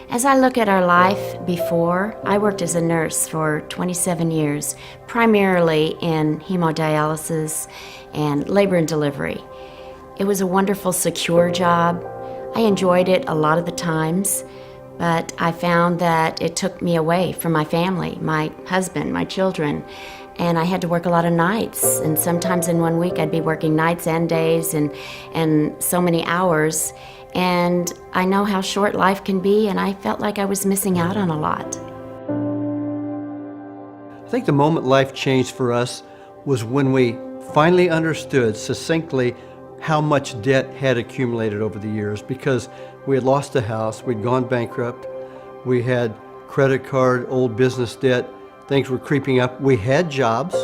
As I look at our life before, I worked as a nurse for 27 years, primarily in hemodialysis and labor and delivery. It was a wonderful, secure job. I enjoyed it a lot of the times, but I found that it took me away from my family, my husband, my children, and I had to work a lot of nights. And sometimes in 1 week I'd be working nights and days and so many hours. And I know how short life can be, and I felt like I was missing out on a lot. I think the moment life changed for us was when we finally understood succinctly how much debt had accumulated over the years, because we had lost a house, we'd gone bankrupt, we had credit card, old business debt, things were creeping up. We had jobs,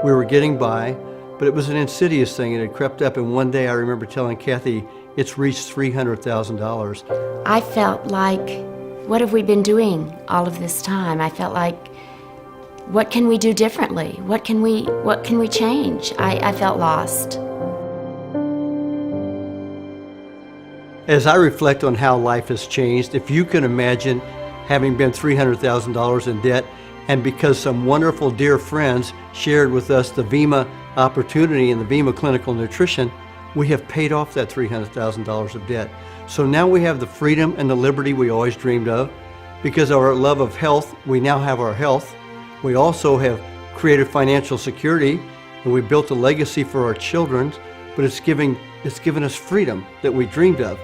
we were getting by, but it was an insidious thing. It had crept up, and one day I remember telling Cathy, it's reached $300,000. I felt like, what have we been doing all of this time? I felt like, what can we do differently? What can we change? I felt lost. As I reflect on how life has changed, if you can imagine having been $300,000 in debt, and because some wonderful dear friends shared with us the Vemma opportunity and the Vemma clinical nutrition, we have paid off that $300,000 of debt. So now we have the freedom and the liberty we always dreamed of. Because of our love of health, we now have our health. We also have created financial security, and we built a legacy for our children, but it's given us freedom that we dreamed of.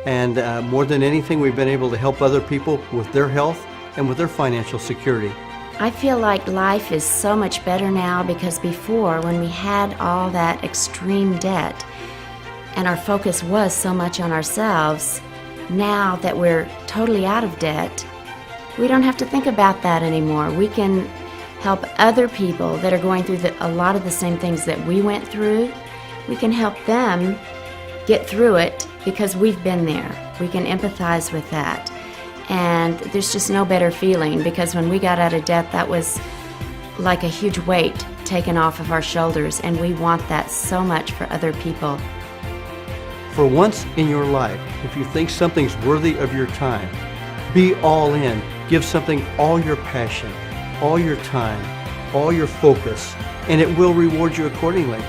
And more than anything, we've been able to help other people with their health and with their financial security. I feel like life is so much better now, because before, when we had all that extreme debt and our focus was so much on ourselves, now that we're totally out of debt, we don't have to think about that anymore. We can help other people that are going through a lot of the same things that we went through. We can help them get through it because we've been there. We can empathize with that. And there's just no better feeling, because when we got out of debt, that was like a huge weight taken off of our shoulders, and we want that so much for other people. For once in your life, if you think something's worthy of your time, be all in. Give something all your passion, all your time, all your focus, and it will reward you accordingly.